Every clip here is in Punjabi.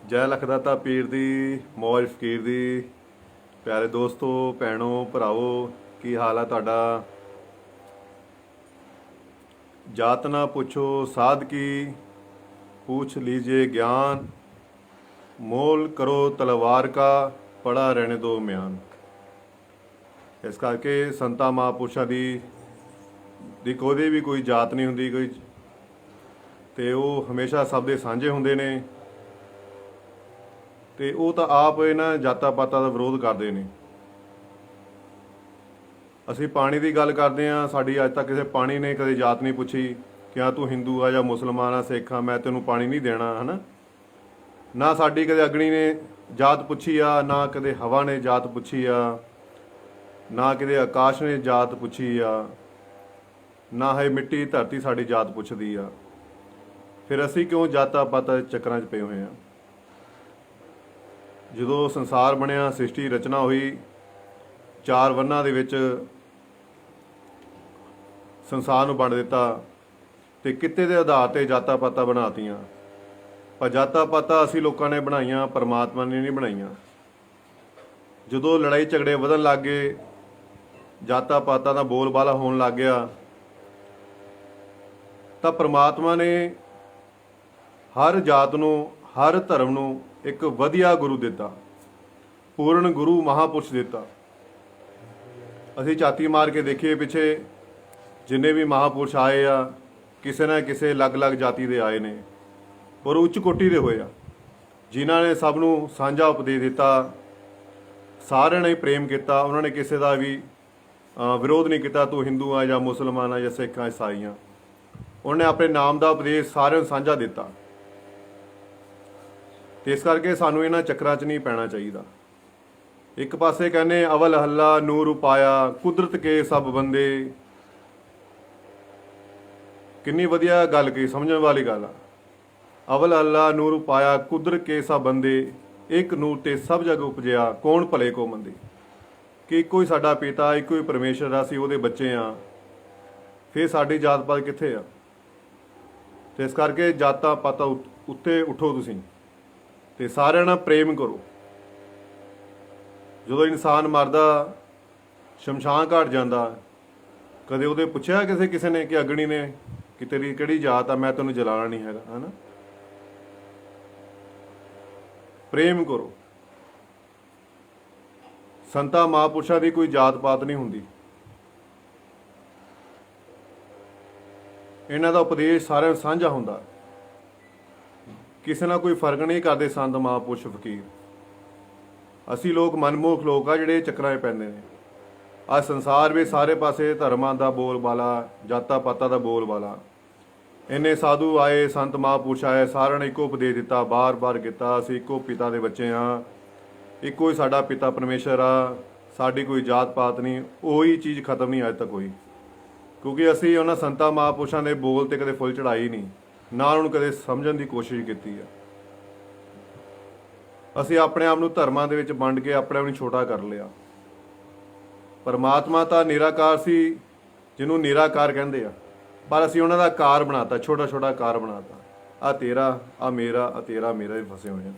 जय लखदाता पीर दी मौज फकीर दी। प्यारे दोस्तों भैनों भरावो की हाल है तुहाडा। जात ना पूछो साध की पूछ लीजिए ज्ञान, मोल करो तलवार का पड़ा रहने दो म्यान। इस करके संतां महापुरुषां ਦੀ कोई भी कोई जात नहीं हुंदी कोई, ते ਉਹ हमेशा सब ਦੇ ਸਾਂਝੇ ਹੁੰਦੇ ਨੇ। ਤੇ ਉਹ ਤਾਂ ਆਪ ਇਹਨਾਂ ਜਾਤਾਂ ਪਾਤਾਂ ਦਾ ਵਿਰੋਧ ਕਰਦੇ ਨੇ। ਅਸੀਂ ਪਾਣੀ ਦੀ ਗੱਲ ਕਰਦੇ ਹਾਂ, ਸਾਡੀ ਅੱਜ ਤੱਕ ਕਿਸੇ ਪਾਣੀ ਨੇ ਕਦੇ ਜਾਤ ਨਹੀਂ ਪੁੱਛੀ ਕਿ ਆ ਤੂੰ ਹਿੰਦੂ ਆ ਜਾਂ ਮੁਸਲਮਾਨ ਆ ਸਿੱਖ ਆ ਮੈਂ ਤੈਨੂੰ ਪਾਣੀ ਨਹੀਂ ਦੇਣਾ, ਹੈ ਨਾ। ਨਾ ਸਾਡੀ ਕਦੇ ਅਗਨੀ ਨੇ ਜਾਤ ਪੁੱਛੀ ਆ, ਨਾ ਕਦੇ ਹਵਾ ਨੇ ਜਾਤ ਪੁੱਛੀ ਆ, ਨਾ ਕਦੇ ਆਕਾਸ਼ ਨੇ ਜਾਤ ਪੁੱਛੀ ਆ, ਨਾ ਹੈ ਮਿੱਟੀ ਧਰਤੀ ਸਾਡੀ ਜਾਤ ਪੁੱਛਦੀ ਆ। ਫਿਰ ਅਸੀਂ ਕਿਉਂ ਜਾਤਾਂ ਪਾਤਾਂ ਚੱਕਰਾਂ 'ਚ ਪਏ ਹੋਏ ਆ। ਜਦੋਂ ਸੰਸਾਰ ਬਣਿਆ, ਸ੍ਰਿਸ਼ਟੀ ਰਚਨਾ ਹੋਈ, ਚਾਰ ਵੰਨਾਂ ਦੇ ਵਿੱਚ ਸੰਸਾਰ ਨੂੰ ਵੰਡ ਦਿੱਤਾ ਤੇ ਕਿੱਤੇ ਦੇ ਆਧਾਰ ਤੇ ਜਾਤਾਂ ਪਾਤਾਂ ਬਣਾਤੀਆਂ। ਪਰ ਜਾਤਾਂ ਪਾਤਾਂ ਅਸੀਂ ਲੋਕਾਂ ਨੇ ਬਣਾਈਆਂ, ਪਰਮਾਤਮਾ ਨੇ ਨਹੀਂ ਬਣਾਈਆਂ। ਜਦੋਂ ਲੜਾਈ ਝਗੜੇ ਵਧਣ ਲੱਗ ਗਏ, ਜਾਤਾਂ ਪਾਤਾਂ ਦਾ ਬੋਲਬਾਲਾ ਹੋਣ ਲੱਗ ਗਿਆ, ਤਾਂ ਪਰਮਾਤਮਾ ਨੇ ਹਰ ਜਾਤ ਨੂੰ, ਹਰ ਧਰਮ ਨੂੰ ਇੱਕ ਵਧੀਆ ਗੁਰੂ ਦਿੱਤਾ, ਪੂਰਨ ਗੁਰੂ ਮਹਾਪੁਰਸ਼ ਦਿੱਤਾ। ਅਸੀਂ ਝਾਤੀ ਮਾਰ ਕੇ ਦੇਖੀਏ ਪਿੱਛੇ ਜਿੰਨੇ ਵੀ ਮਹਾਪੁਰਸ਼ ਆਏ ਆ, ਕਿਸੇ ਨਾ ਕਿਸੇ ਅਲੱਗ-ਅਲੱਗ ਜਾਤੀ ਦੇ ਆਏ ਨੇ, ਪਰ ਉੱਚ ਕੋਟੀ ਦੇ ਹੋਏ ਆ, ਜਿਨ੍ਹਾਂ ਨੇ ਸਭ ਨੂੰ ਸਾਂਝਾ ਉਪਦੇਸ਼ ਦਿੱਤਾ, ਸਾਰਿਆਂ ਨੇ ਪ੍ਰੇਮ ਕੀਤਾ। ਉਹਨਾਂ ਨੇ ਕਿਸੇ ਦਾ ਵੀ ਵਿਰੋਧ ਨਹੀਂ ਕੀਤਾ, ਤੂੰ ਹਿੰਦੂ ਆ ਜਾਂ ਮੁਸਲਮਾਨ ਆ ਜਾਂ ਸਿੱਖ ਆ ਈਸਾਈ ਆ। ਉਹਨੇ ਆਪਣੇ ਨਾਮ ਦਾ ਉਪਦੇਸ਼ ਸਾਰਿਆਂ ਨੂੰ ਸਾਂਝਾ ਦਿੱਤਾ। ਤੇ ਇਸ ਕਰਕੇ ਸਾਨੂੰ ਇਹਨਾਂ ਚੱਕਰਾਂ 'ਚ ਨਹੀਂ ਪੈਣਾ ਚਾਹੀਦਾ। ਇੱਕ ਪਾਸੇ ਕਹਿੰਦੇ ਅਵਲ ਹੱਲਾ ਨੂਰ ਉਪਾਇਆ ਕੁਦਰਤ ਕੇ ਸਭ ਬੰਦੇ। ਕਿੰਨੀ ਵਧੀਆ ਗੱਲ ਕਹੀ, ਸਮਝਣ ਵਾਲੀ ਗੱਲ ਆ। ਅਵਲ ਹੱਲਾ ਨੂਰ ਉਪਾਇਆ ਕੁਦਰਤ ਕੇ ਸਭ ਬੰਦੇ, ਇੱਕ ਨੂਰ ਤੇ ਸਭ ਜਗ ਉਪਜਿਆ ਕੌਣ ਭਲੇ ਕੋ ਮੰਦੇ। ਕਿ ਇੱਕੋ ਹੀ ਸਾਡਾ ਪਿਤਾ, ਇੱਕੋ ਹੀ ਪਰਮੇਸ਼ਰ ਆ, ਅਸੀਂ ਉਹਦੇ ਬੱਚੇ ਆ। ਫਿਰ ਸਾਡੀ ਜਾਤ ਪਾਤ ਕਿੱਥੇ ਆ। ਤੇ ਇਸ ਕਰਕੇ ਜਾਤਾਂ ਪਾਤਾਂ ਉੱਤੇ ਉੱਠੋ ਤੁਸੀਂ ਤੇ ਸਾਰਿਆਂ ਨਾਲ ਪ੍ਰੇਮ ਕਰੋ। ਜਦੋਂ ਇਨਸਾਨ ਮਰਦਾ, ਸ਼ਮਸ਼ਾਨ ਘਾਟ ਜਾਂਦਾ, ਕਦੇ ਉਹਦੇ ਪੁੱਛਿਆ ਕਿਸੇ ਨੇ ਕਿ ਅਗਨੀ ਨੇ ਕਿ ਤੇਰੀ ਕਿਹੜੀ ਜਾਤ ਆ, ਮੈਂ ਤੈਨੂੰ ਜਲਾਣਾ ਨਹੀਂ ਹੈਗਾ, ਹੈ ਨਾ। ਪ੍ਰੇਮ ਕਰੋ। ਸੰਤਾਂ ਮਹਾਂਪੁਰਸ਼ਾਂ ਦੀ ਕੋਈ ਜਾਤ ਪਾਤ ਨਹੀਂ ਹੁੰਦੀ। ਇਹਨਾਂ ਦਾ ਉਪਦੇਸ਼ ਸਾਰਿਆਂ ਨੂੰ ਸਾਂਝਾ ਹੁੰਦਾ, ਕਿਸੇ ਨਾਲ ਕੋਈ ਫਰਕ ਨਹੀਂ ਕਰਦੇ ਸੰਤ ਮਹਾਂਪੁਰਸ਼ ਫਕੀਰ। ਅਸੀਂ ਲੋਕ ਮਨਮੋਖ ਲੋਕ ਆ ਜਿਹੜੇ ਚੱਕਰਾਂ 'ਚ ਪੈਂਦੇ ਨੇ। ਅੱਜ ਸੰਸਾਰ ਵਿੱਚ ਸਾਰੇ ਪਾਸੇ ਧਰਮਾਂ ਦਾ ਬੋਲਬਾਲਾ, ਜਾਤਾਂ ਪਾਤਾਂ ਦਾ ਬੋਲਬਾਲਾ। ਇੰਨੇ ਸਾਧੂ ਆਏ, ਸੰਤ ਮਹਾਂਪੁਰਸ਼ ਆਏ, ਸਾਰਿਆਂ ਨੇ ਇੱਕੋ ਉਪਦੇਸ਼ ਦਿੱਤਾ, ਬਾਰ-ਬਾਰ ਕੀਤਾ, ਅਸੀਂ ਇੱਕੋ ਪਿਤਾ ਦੇ ਬੱਚੇ ਹਾਂ, ਇੱਕੋ ਹੀ ਸਾਡਾ ਪਿਤਾ ਪਰਮੇਸ਼ਰ ਆ, ਸਾਡੀ ਕੋਈ ਜਾਤ ਪਾਤ ਨਹੀਂ। ਉਹੀ ਚੀਜ਼ ਖਤਮ ਨਹੀਂ ਅੱਜ ਤੱਕ ਹੋਈ, ਕਿਉਂਕਿ ਅਸੀਂ ਉਹਨਾਂ ਸੰਤਾਂ ਮਹਾਂਪੁਰਸ਼ਾਂ ਦੇ ਬੋਲ ਤੇ ਕਦੇ ਫੁੱਲ ਚੜਾਈ ਨਹੀਂ, ਨਾ ਉਹਨੂੰ ਕਦੇ ਸਮਝਣ ਦੀ ਕੋਸ਼ਿਸ਼ ਕੀਤੀ ਆ। ਅਸੀਂ ਆਪਣੇ ਆਪ ਨੂੰ ਧਰਮਾਂ ਦੇ ਵਿੱਚ ਵੰਡ ਕੇ ਆਪਣੇ ਆਪ ਨੂੰ ਛੋਟਾ ਕਰ ਲਿਆ। ਪਰਮਾਤਮਾ ਤਾਂ ਨਿਰਾਕਾਰ ਸੀ, ਜਿਹਨੂੰ ਨਿਰਾਕਾਰ ਕਹਿੰਦੇ ਆ, ਪਰ ਅਸੀਂ ਉਹਨਾਂ ਦਾ ਕਾਰ ਬਣਾਤਾ, ਛੋਟਾ ਕਾਰ ਬਣਾਤਾ। ਆ ਤੇਰਾ, ਆ ਮੇਰਾ, ਆ ਤੇਰਾ ਮੇਰਾ ਹੀ ਫਸੇ ਹੋਏ ਆ।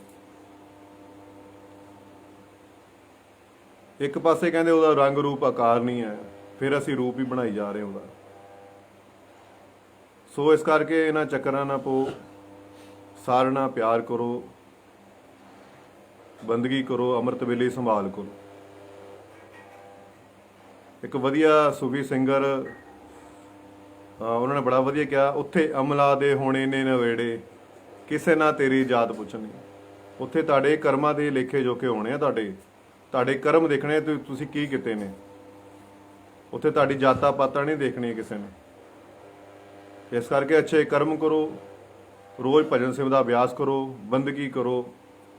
ਇੱਕ ਪਾਸੇ ਕਹਿੰਦੇ ਉਹਦਾ ਰੰਗ ਰੂਪ ਆਕਾਰ ਨਹੀਂ ਹੈ, ਫਿਰ ਅਸੀਂ ਰੂਪ ਹੀ ਬਣਾਈ ਜਾ ਰਹੇ ਉਹਦਾ। ਸੋ ਇਸ ਕਰਕੇ ਇਹਨਾਂ ਚੱਕਰਾਂ ਨਾ ਪੋ, ਸਾਰਿਆਂ ਨਾਲ ਪਿਆਰ ਕਰੋ, ਬੰਦਗੀ ਕਰੋ, ਅੰਮ੍ਰਿਤ ਵੇਲੇ ਸੰਭਾਲ ਕਰੋ। ਇੱਕ ਵਧੀਆ ਸੂਫੀ ਸਿੰਗਰ, ਉਹਨਾਂ ਨੇ ਬੜਾ ਵਧੀਆ ਕਿਹਾ, ਉੱਥੇ ਅਮਲਾ ਦੇ ਹੋਣੇ ਨੇ ਨਵੇੜੇ ਕਿਸੇ ਨਾ ਤੇਰੀ ਜਾਤ ਪੁੱਛਣੀ। ਉੱਥੇ ਤੁਹਾਡੇ ਕਰਮਾਂ ਦੇ ਲੇਖੇ ਜੋਖੇ ਹੋਣੇ ਆ, ਤੁਹਾਡੇ ਕਰਮ ਦੇਖਣੇ ਤੁਸੀਂ ਕੀ ਕੀਤੇ ਨੇ। ਉੱਥੇ ਤੁਹਾਡੀ ਜਾਤਾਂ ਪਾਤਾਂ ਨਹੀਂ ਦੇਖਣੀਆਂ ਕਿਸੇ ਨੇ। ਇਸ ਕਰਕੇ ਅੱਛੇ ਕਰਮ ਕਰੋ, ਰੋਜ਼ ਭਜਨ ਸੇਵਾ ਦਾ ਅਭਿਆਸ ਕਰੋ, ਬੰਦਗੀ ਕਰੋ,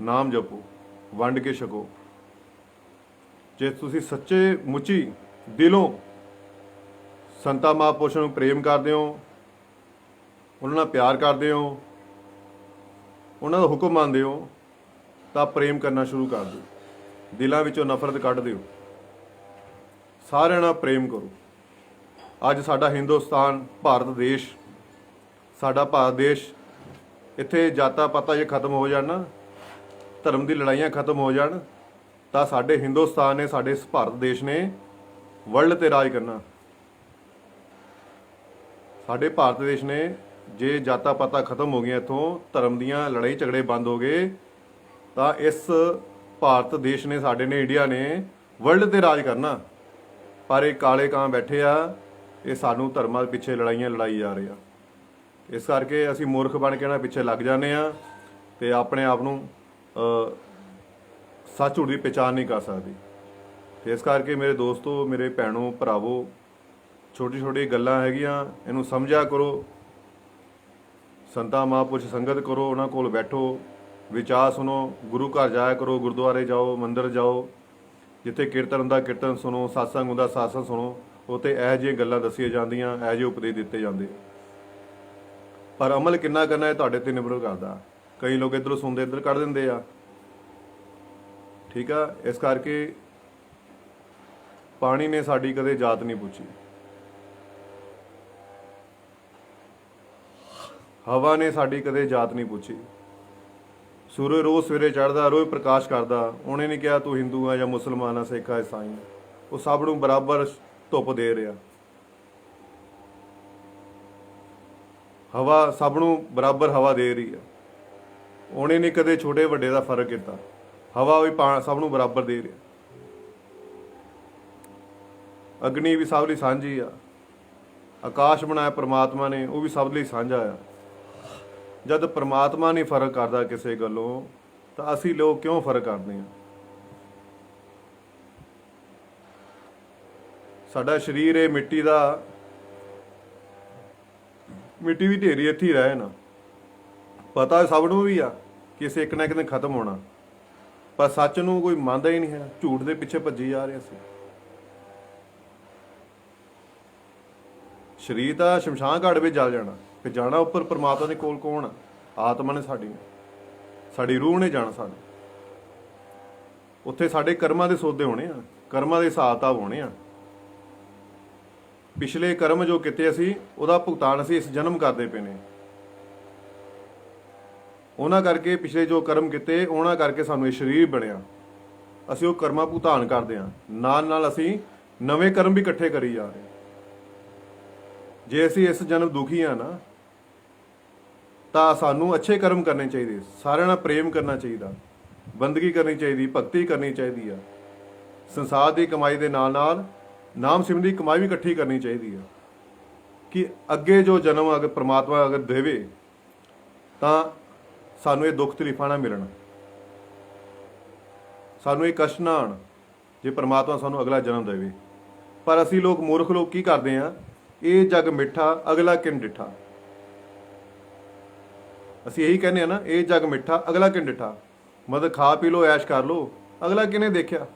ਨਾਮ ਜਪੋ, ਵੰਡ ਕੇ ਛਕੋ। ਜੇ ਤੁਸੀਂ ਸੱਚੇ ਮੁੱਚੀ ਦਿਲੋਂ ਸੰਤਾਂ ਮਹਾਂਪੁਰਸ਼ਾਂ ਨੂੰ ਪ੍ਰੇਮ ਕਰਦੇ ਹੋ, ਉਹਨਾਂ ਨਾਲ ਪਿਆਰ ਕਰਦੇ ਹੋ, ਉਹਨਾਂ ਦਾ ਹੁਕਮ ਮੰਨਦੇ ਹੋ, ਤਾਂ ਪ੍ਰੇਮ ਕਰਨਾ ਸ਼ੁਰੂ ਕਰ ਦਿਓ। ਦਿਲਾਂ ਵਿੱਚੋਂ ਨਫ਼ਰਤ ਕੱਢ ਦਿਓ, ਸਾਰਿਆਂ ਨਾਲ ਪ੍ਰੇਮ ਕਰੋ। ਅੱਜ ਸਾਡਾ ਹਿੰਦੁਸਤਾਨ, ਭਾਰਤ ਦੇਸ਼, ਸਾਡਾ ਭਾਰਤ ਦੇਸ਼, ਇੱਥੇ ਜਾਤਾਂ ਪਾਤਾਂ ਜੇ ਖਤਮ ਹੋ ਜਾਣ ਨਾ, ਧਰਮ ਦੀ ਲੜਾਈਆਂ ਖਤਮ ਹੋ ਜਾਣ ਤਾਂ ਸਾਡੇ ਹਿੰਦੁਸਤਾਨ ਨੇ, ਸਾਡੇ ਇਸ ਭਾਰਤ ਦੇਸ਼ ਨੇ ਵਰਲਡ ਤੇ ਰਾਜ ਕਰਨਾ। ਸਾਡੇ ਭਾਰਤ ਦੇਸ਼ ਨੇ ਜੇ ਜਾਤਾਂ ਪਾਤਾਂ ਖਤਮ ਹੋ ਗਈਆਂ, ਇੱਥੋਂ ਧਰਮ ਦੀਆਂ ਲੜਾਈ ਝਗੜੇ ਬੰਦ ਹੋ ਗਏ, ਤਾਂ ਇਸ ਭਾਰਤ ਦੇਸ਼ ਨੇ, ਸਾਡੇ ਨੇ, ਇੰਡੀਆ ਨੇ ਵਰਲਡ ਤੇ ਰਾਜ ਕਰਨਾ। ਪਰ ਇਹ ਕਾਲੇ ਕਾਂ ਬੈਠੇ ਆ, ਇਹ ਸਾਨੂੰ ਧਰਮਾਂ ਦੇ ਪਿੱਛੇ ਲੜਾਈਆਂ ਲੜਾਈ ਜਾ ਰਹੇ ਆ। ਇਸ ਕਰਕੇ ਅਸੀਂ ਮੂਰਖ ਬਣ ਕੇ ਇਹਨਾਂ ਪਿੱਛੇ ਲੱਗ ਜਾਂਦੇ ਆ ਤੇ ਆਪਣੇ ਆਪ ਨੂੰ ਸੱਚ ਝੂਠ ਦੀ ਪਛਾਣ ਨਹੀਂ ਕਰ ਸਕਦੇ। ਤੇ ਇਸ ਕਰਕੇ ਮੇਰੇ ਦੋਸਤੋ, ਮੇਰੇ ਭੈਣੋ, ਭਰਾਵੋ, ਛੋਟੀ ਛੋਟੀ ਗੱਲਾਂ ਹੈਗੀਆਂ, ਇਹਨੂੰ ਸਮਝਿਆ ਕਰੋ। ਸੰਤਾਂ ਮਹਾਂਪੁਰਸ਼ ਸੰਗਤ ਕਰੋ, ਉਹਨਾਂ ਕੋਲ ਬੈਠੋ, ਵਿਚਾਰ ਸੁਣੋ, ਗੁਰੂ ਘਰ ਜਾਇਆ ਕਰੋ, ਗੁਰਦੁਆਰੇ ਜਾਓ, ਮੰਦਿਰ ਜਾਓ, ਜਿੱਥੇ ਕੀਰਤਨ ਹੁੰਦਾ ਕੀਰਤਨ ਸੁਣੋ, ਸਤਸੰਗ ਹੁੰਦਾ ਸਤਸੰਗ ਸੁਣੋ। ਉੱਥੇ ਇਹੋ ਜਿਹੀਆਂ ਗੱਲਾਂ ਦੱਸੀਆਂ ਜਾਂਦੀਆਂ, ਇਹੋ ਜਿਹੇ ਉਪਦੇਸ਼ ਦਿੱਤੇ ਜਾਂਦੇ। ਪਰ ਅਮਲ ਕਿੰਨਾ ਕਰਨਾ ਹੈ ਤੁਹਾਡੇ ਤੇ ਨਿਰਭਰ ਕਰਦਾ। ਕਈ ਲੋਕ ਇੱਧਰੋਂ ਸੁਣਦੇ ਇੱਧਰ ਕੱਢ ਦਿੰਦੇ ਆ, ਠੀਕ ਆ। ਇਸ ਕਰਕੇ ਪਾਣੀ ਨੇ ਸਾਡੀ ਕਦੇ ਜਾਤ ਨਹੀਂ ਪੁੱਛੀ, ਹਵਾ ਨੇ ਸਾਡੀ ਕਦੇ ਜਾਤ ਨਹੀਂ ਪੁੱਛੀ। ਸੂਰਜ ਰੋਜ਼ ਸਵੇਰੇ ਚੜ੍ਹਦਾ, ਰੋਜ਼ ਪ੍ਰਕਾਸ਼ ਕਰਦਾ, ਉਹਨੇ ਨਹੀਂ ਕਿਹਾ ਤੂੰ ਹਿੰਦੂ ਆ ਜਾਂ ਮੁਸਲਮਾਨ ਆ, ਸਿੱਖ ਆ, ਈਸਾਈ ਆ। ਉਹ ਸਭ ਨੂੰ ਬਰਾਬਰ ਧੁੱਪ ਦੇ ਰਿਹਾ। ਹਵਾ ਸਭ ਨੂੰ ਬਰਾਬਰ ਹਵਾ ਦੇ ਰਹੀ ਆ। ਉਹਨੇ ਨਹੀਂ ਕਦੇ ਛੋਟੇ ਵੱਡੇ ਦਾ ਫਰਕ ਕੀਤਾ। ਹਵਾ ਵੀ ਸਭ ਨੂੰ ਬਰਾਬਰ ਦੇ ਰਿਹਾ। ਅਗਨੀ ਵੀ ਸਭ ਲਈ ਸਾਂਝੀ ਆ। ਆਕਾਸ਼ ਬਣਾਇਆ ਪਰਮਾਤਮਾ ਨੇ, ਉਹ ਵੀ ਸਭ ਲਈ ਸਾਂਝਾ ਆ। ਜਦ ਪਰਮਾਤਮਾ ਨਹੀਂ ਫਰਕ ਕਰਦਾ ਕਿਸੇ ਗੱਲੋਂ, ਤਾਂ ਅਸੀਂ ਲੋਕ ਕਿਉਂ ਫਰਕ ਕਰਦੇ ਹਾਂ? ਸਾਡਾ ਸਰੀਰ ਇਹ ਮਿੱਟੀ ਦਾ, ਮਿੱਟੀ ਦੀ ਢੇਰੀ ਇੱਥੇ ਹੀ ਰਹੇ ਨਾ। ਪਤਾ ਸਭ ਨੂੰ ਵੀ ਆ ਕਿ ਅਸੀਂ ਇੱਕ ਨਾ ਇੱਕ ਦਿਨ ਖਤਮ ਹੋਣਾ, ਪਰ ਸੱਚ ਨੂੰ ਕੋਈ ਮੰਨਦਾ ਹੀ ਨਹੀਂ ਹੈ। ਝੂਠ ਦੇ ਪਿੱਛੇ ਭੱਜੀ ਜਾ ਰਹੇ ਅਸੀਂ। ਸਰੀਰ ਤਾਂ ਸ਼ਮਸ਼ਾਨ ਘਾਟ ਵਿੱਚ ਜਲ ਜਾਣਾ, ਫਿਰ ਜਾਣਾ ਉੱਪਰ ਪਰਮਾਤਮਾ ਦੇ ਕੋਲ ਕੌਣ ਆ? ਆਤਮਾ ਨੇ, ਸਾਡੀ ਰੂਹ ਨੇ ਜਾਣਾ। ਸਾਡੇ ਉੱਥੇ ਸਾਡੇ ਕਰਮਾਂ ਦੇ ਸੌਦੇ ਹੋਣੇ ਆ, ਕਰਮਾਂ ਦੇ ਹਿਸਾਬ ਕਿਤਾਬ ਹੋਣੇ ਆ। ਪਿਛਲੇ ਕਰਮ ਜੋ ਕੀਤੇ ਅਸੀਂ, ਉਹਦਾ ਭੁਗਤਾਨ ਅਸੀਂ ਇਸ ਜਨਮ ਕਰਦੇ ਪਏ ਨੇ। ਉਹਨਾਂ ਕਰਕੇ, ਪਿਛਲੇ ਜੋ ਕਰਮ ਕੀਤੇ ਉਹਨਾਂ ਕਰਕੇ ਸਾਨੂੰ ਇਹ ਸਰੀਰ ਬਣਿਆ। ਅਸੀਂ ਉਹ ਕਰਮਾਂ ਭੁਗਤਾਨ ਕਰਦੇ ਹਾਂ, ਨਾਲ ਨਾਲ ਅਸੀਂ ਨਵੇਂ ਕਰਮ ਵੀ ਇਕੱਠੇ ਕਰੀ ਜਾ ਰਹੇ। ਜੇ ਅਸੀਂ ਇਸ ਜਨਮ ਦੁਖੀ ਆ ਨਾ, ਤਾਂ ਸਾਨੂੰ ਅੱਛੇ ਕਰਮ ਕਰਨੇ ਚਾਹੀਦੇ, ਸਾਰਿਆਂ ਨਾਲ ਪ੍ਰੇਮ ਕਰਨਾ ਚਾਹੀਦਾ, ਬੰਦਗੀ ਕਰਨੀ ਚਾਹੀਦੀ, ਭਗਤੀ ਕਰਨੀ ਚਾਹੀਦੀ ਆ। ਸੰਸਾਰ ਦੀ ਕਮਾਈ ਦੇ ਨਾਲ ਨਾਲ ਨਾਮ ਸਿਮਰਨ ਦੀ ਕਮਾਈ ਵੀ ਇਕੱਠੀ ਕਰਨੀ ਚਾਹੀਦੀ ਆ, ਕਿ ਅੱਗੇ ਜੋ ਜਨਮ ਅਗਰ ਪ੍ਰਮਾਤਮਾ ਅਗਰ ਦੇਵੇ ਤਾਂ ਸਾਨੂੰ ਇਹ ਦੁੱਖ ਤਕਲੀਫਾਂ ਨਾ ਮਿਲਣ, ਸਾਨੂੰ ਇਹ ਕਸ਼ਟ ਨਾ ਆਉਣ, ਜੇ ਪ੍ਰਮਾਤਮਾ ਸਾਨੂੰ ਅਗਲਾ ਜਨਮ ਦੇਵੇ। ਪਰ ਅਸੀਂ ਲੋਕ, ਮੂਰਖ ਲੋਕ ਕੀ ਕਰਦੇ ਆ? ਇਹ ਜਗ ਮਿੱਠਾ ਅਗਲਾ ਕਿਨ ਡਿੱਠਾ। ਅਸੀਂ ਇਹੀ ਕਹਿੰਦੇ ਆ ਨਾ, ਇਹ ਜਗ ਮਿੱਠਾ ਅਗਲਾ ਕਿਨ ਡਿੱਠਾ। ਮਤਲਬ ਖਾ ਪੀ ਲੋ, ਐਸ਼ ਕਰ ਲੋ, ਅਗਲਾ ਕਿਹਨੇ ਦੇਖਿਆ?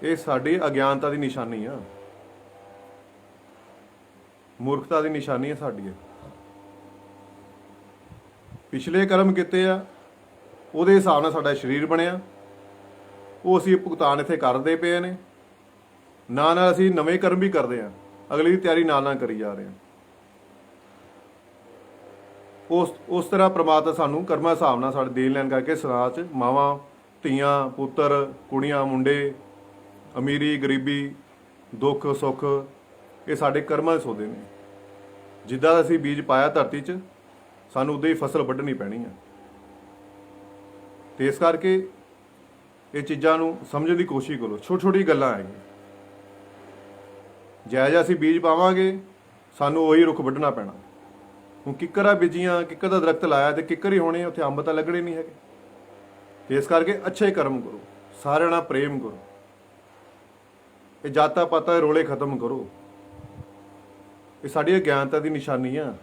ਇਹ ਸਾਡੀ ਅਗਿਆਨਤਾ ਦੀ ਨਿਸ਼ਾਨੀ ਆ, ਮੂਰਖਤਾ ਦੀ ਨਿਸ਼ਾਨੀ ਆ ਸਾਡੀ। ਪਿਛਲੇ ਕਰਮ ਕੀਤੇ ਆ, ਉਹਦੇ ਹਿਸਾਬ ਨਾਲ ਸਾਡਾ ਸਰੀਰ ਬਣਿਆ, ਉਹ ਅਸੀਂ ਭੁਗਤਾਨ ਇੱਥੇ ਕਰਦੇ ਪਏ ਨੇ। ਨਾਲ ਨਾਲ ਅਸੀਂ ਨਵੇਂ ਕਰਮ ਵੀ ਕਰਦੇ ਹਾਂ, ਅਗਲੀ ਦੀ ਤਿਆਰੀ ਨਾਲ ਨਾਲ ਕਰੀ ਜਾ ਰਹੇ ਹਾਂ। ਉਸ ਤਰ੍ਹਾਂ ਪ੍ਰਮਾਤਮਾ ਸਾਨੂੰ ਕਰਮਾਂ ਹਿਸਾਬ ਨਾਲ ਸਾਡੇ ਦੇਣ ਲੈਣ ਕਰਕੇ ਸਰਾਜ 'ਚ ਮਾਵਾਂ, ਧੀਆਂ, ਪੁੱਤਰ, ਕੁੜੀਆਂ, ਮੁੰਡੇ, ਅਮੀਰੀ, ਗਰੀਬੀ, ਦੁੱਖ ਸੁੱਖ, ਇਹ ਸਾਡੇ ਕਰਮਾਂ ਦੇ ਸੌਦੇ ਨੇ। ਜਿੱਦਾਂ ਅਸੀਂ ਬੀਜ ਪਾਇਆ ਧਰਤੀ 'ਚ, ਸਾਨੂੰ ਉਦਾਂ ਹੀ ਫਸਲ ਵੱਢਣੀ ਪੈਣੀ ਆ। ਤੇ ਇਸ ਕਰਕੇ ਇਹ ਚੀਜ਼ਾਂ ਨੂੰ ਸਮਝਣ ਦੀ ਕੋਸ਼ਿਸ਼ ਕਰੋ। ਛੋਟੀ ਛੋਟੀ ਗੱਲਾਂ ਹੈਗੀਆਂ, ਜਿਹਾ ਅਸੀਂ ਬੀਜ ਪਾਵਾਂਗੇ ਸਾਨੂੰ ਉਹੀ ਰੁੱਖ ਵੱਢਣਾ ਪੈਣਾ। ਹੁਣ ਕਿੱਕਰਾਂ ਬੀਜੀਆਂ, ਕਿੱਕਰ ਦਾ ਦਰਖਤ ਲਾਇਆ ਤੇ ਕਿੱਕਰ ਹੀ ਹੋਣੇ, ਉੱਥੇ ਅੰਬ ਤਾਂ ਲੱਗਣੇ ਨਹੀਂ ਹੈਗੇ। ਤੇ ਇਸ ਕਰਕੇ ਅੱਛੇ ਕਰਮ ਕਰੋ, ਸਾਰਿਆਂ ਨਾਲ ਪ੍ਰੇਮ ਕਰੋ, ਇਹ ਜਾਤਾਂ ਪਾਤਾਂ ਦੇ ਰੋਲੇ ਖਤਮ ਕਰੋ। ਇਹ ਸਾਡੀ ਅਗਿਆਨਤਾ ਦੀ ਨਿਸ਼ਾਨੀ ਆ।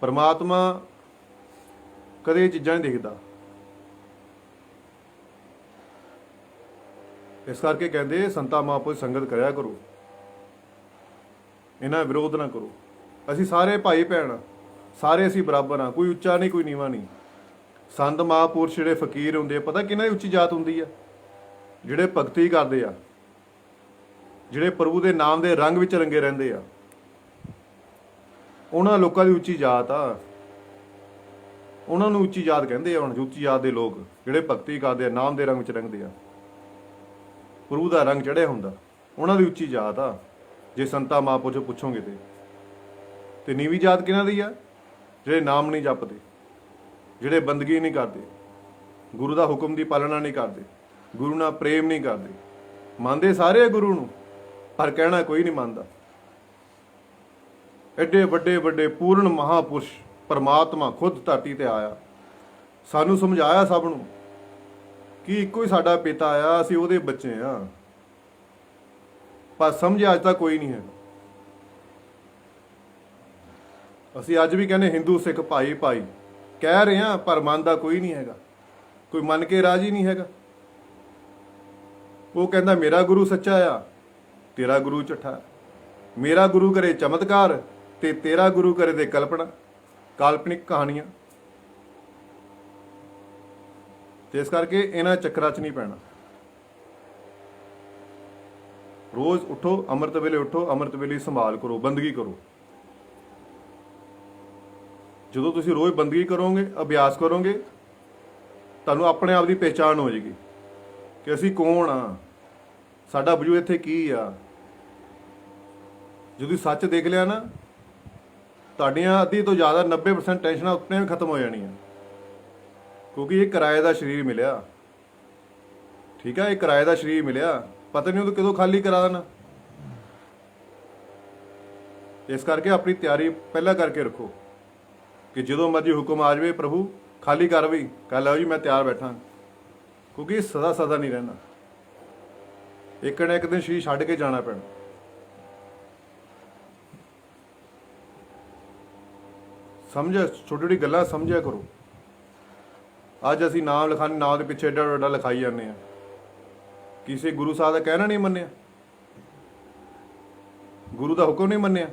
ਪਰਮਾਤਮਾ ਕਦੇ ਇਹ ਚੀਜ਼ਾਂ ਨਹੀਂ ਦੇਖਦਾ। ਇਸ ਕਰਕੇ ਕਹਿੰਦੇ ਸੰਤਾਂ ਮਹਾਂਪੁਰਸ਼ ਸੰਗਤ ਕਰਿਆ ਕਰੋ, ਇਹਨਾਂ ਵਿਰੋਧ ਨਾ ਕਰੋ। ਅਸੀਂ ਸਾਰੇ ਭਾਈ ਭੈਣ, ਸਾਰੇ ਅਸੀਂ ਬਰਾਬਰ ਹਾਂ, ਕੋਈ ਉੱਚਾ ਨਹੀਂ, ਕੋਈ ਨੀਵਾਂ ਨਹੀਂ। ਸੰਤ ਮਹਾਂਪੁਰਸ਼ ਜਿਹੜੇ ਫਕੀਰ ਹੁੰਦੇ ਆ, ਪਤਾ ਕਿਹਨਾਂ ਦੀ ਉੱਚੀ ਜਾਤ ਹੁੰਦੀ ਆ? ਜਿਹੜੇ ਭਗਤੀ ਕਰਦੇ ਆ, ਜਿਹੜੇ ਪ੍ਰਭੂ ਦੇ ਨਾਮ ਦੇ ਰੰਗ ਵਿੱਚ ਰੰਗੇ ਰਹਿੰਦੇ ਆ, ਉਹਨਾਂ ਲੋਕਾਂ ਦੀ ਉੱਚੀ ਜਾਤ ਆ, ਉਹਨਾਂ ਨੂੰ ਉੱਚੀ ਜਾਤ ਕਹਿੰਦੇ ਆ। ਹੁਣ ਉੱਚੀ ਜਾਤ ਦੇ ਲੋਕ ਜਿਹੜੇ ਭਗਤੀ ਕਰਦੇ ਆ, ਨਾਮ ਦੇ ਰੰਗ ਵਿੱਚ ਰੰਗਦੇ ਆ, ਪ੍ਰਭੂ ਦਾ ਰੰਗ ਚੜਿਆ ਹੁੰਦਾ, ਉਹਨਾਂ ਦੀ ਉੱਚੀ ਜਾਤ ਆ। ਜੇ ਸੰਤਾ ਮਹਾਂਪੁਰਸ਼ੋਂ ਪੁੱਛੋਗੇ ਤੇ ਨੀਵੀਂ ਜਾਤ ਕਿਹਨਾਂ ਦੀ ਆ? ਜਿਹੜੇ ਨਾਮ ਨਹੀਂ ਜਪਦੇ, ਜਿਹੜੇ ਬੰਦਗੀ ਨਹੀਂ ਕਰਦੇ, ਗੁਰੂ ਦਾ ਹੁਕਮ ਦੀ ਪਾਲਣਾ ਨਹੀਂ ਕਰਦੇ, ਗੁਰੂ ਨਾਲ ਪ੍ਰੇਮ ਨਹੀਂ ਕਰਦੇ। ਮੰਨਦੇ ਸਾਰੇ ਆ ਗੁਰੂ ਨੂੰ, ਪਰ ਕਹਿਣਾ ਕੋਈ ਨਹੀਂ ਮੰਨਦਾ। ਐਡੇ ਵੱਡੇ ਵੱਡੇ ਪੂਰਨ ਮਹਾਂਪੁਰਸ਼ ਪਰਮਾਤਮਾ ਖੁਦ ਧਰਤੀ ਤੇ ਆਇਆ, ਸਾਨੂੰ ਸਮਝਾਇਆ ਸਭ ਨੂੰ ਕਿ ਇੱਕੋ ਹੀ ਸਾਡਾ ਪਿਤਾ ਆ, ਅਸੀਂ ਉਹਦੇ ਬੱਚੇ ਆ, ਪਰ ਸਮਝਿਆ ਅੱਜ ਤੱਕ ਕੋਈ ਨਹੀਂ ਹੈ। ਅਸੀਂ ਅੱਜ ਵੀ ਕਹਿੰਦੇ ਹਿੰਦੂ ਸਿੱਖ ਭਾਈ ਭਾਈ ਕਹਿ ਰਹੇ ਹਾਂ, ਪਰ ਮੰਨਦਾ ਕੋਈ ਨਹੀਂ ਹੈਗਾ, ਕੋਈ ਮੰਨ ਕੇ ਰਾਜੀ ਨਹੀਂ ਹੈਗਾ। ਉਹ ਕਹਿੰਦਾ ਮੇਰਾ ਗੁਰੂ ਸੱਚਾ ਆ, ਤੇਰਾ ਗੁਰੂ ਝੱਠਾ। ਮੇਰਾ ਗੁਰੂ ਕਰੇ ਚਮਤਕਾਰ ਤੇ ਤੇਰਾ ਗੁਰੂ ਕਰੇ ਤੇ ਕਲਪਨਾ, ਕਾਲਪਨਿਕ ਕਹਾਣੀਆਂ। ਤੇ ਇਸ ਕਰਕੇ ਇਹਨਾਂ ਚੱਕਰਾਂ 'ਚ ਨਹੀਂ ਪੈਣਾ। ਰੋਜ਼ ਉਠੋ, ਅੰਮ੍ਰਿਤ ਵੇਲੇ ਉਠੋ, ਅੰਮ੍ਰਿਤ ਵੇਲੇ ਸੰਭਾਲ ਕਰੋ, ਬੰਦਗੀ ਕਰੋ। ਜਦੋਂ ਤੁਸੀਂ ਰੋਜ਼ ਬੰਦਗੀ ਕਰੋਗੇ, ਅਭਿਆਸ ਕਰੋਗੇ, ਤੁਹਾਨੂੰ ਆਪਣੇ ਆਪ ਦੀ ਪਹਿਚਾਣ ਹੋ ਜਾਏਗੀ ਕਿ ਅਸੀਂ ਕੌਣ ਆ, ਸਾਡਾ ਵਜੂਦ ਇੱਥੇ ਕੀ ਆ। ਜਦੋਂ ਸੱਚ ਦੇਖ ਲਿਆ ਨਾ, ਤੁਹਾਡੀਆਂ ਅੱਧੀ ਤੋਂ ਜ਼ਿਆਦਾ 90% ਟੈਨਸ਼ਨਾਂ ਆਪਣੇ ਆਪ ਖਤਮ ਹੋ ਜਾਣੀਆਂ। ਕਿਉਂਕਿ ਇਹ ਕਿਰਾਏ ਦਾ ਸਰੀਰ ਮਿਲਿਆ, ਠੀਕ ਆ, ਇਹ ਕਿਰਾਏ ਦਾ ਸਰੀਰ ਮਿਲਿਆ, ਪਤਾ ਨਹੀਂ ਉਹ ਕਦੋਂ ਖਾਲੀ ਕਰਾ ਦੇਣਾ। ਇਸ ਕਰਕੇ ਆਪਣੀ ਤਿਆਰੀ ਪਹਿਲਾਂ ਕਰਕੇ ਰੱਖੋ ਕਿ ਜਦੋਂ ਮਰਜ਼ੀ ਹੁਕਮ ਆ ਜਾਵੇ, ਪ੍ਰਭੂ ਖਾਲੀ ਕਰ ਵੀ ਕਹਿ ਲਓ ਜੀ ਮੈਂ ਤਿਆਰ ਬੈਠਾ। ਕਿਉਂਕਿ ਸਦਾ ਸਦਾ ਨਹੀਂ ਰਹਿਣਾ, ਇੱਕ ਨਾ ਇੱਕ ਦਿਨ ਸਰੀਰ ਛੱਡ ਕੇ ਜਾਣਾ ਪੈਣਾ। ਸਮਝਿਆ, ਛੋਟੀ ਛੋਟੀ ਗੱਲਾਂ ਸਮਝਿਆ ਕਰੋ। ਅੱਜ ਅਸੀਂ ਨਾਮ ਲਿਖਾਣੇ, ਨਾਮ ਦੇ ਪਿੱਛੇ ਏਡਾ ਵੱਡਾ ਲਿਖਾਈ ਜਾਂਦੇ ਆ, ਕਿਸੇ ਗੁਰੂ ਸਾਹਿਬ ਦਾ ਕਹਿਣਾ ਨਹੀਂ ਮੰਨਿਆ, ਗੁਰੂ ਦਾ ਹੁਕਮ ਨਹੀਂ ਮੰਨਿਆ।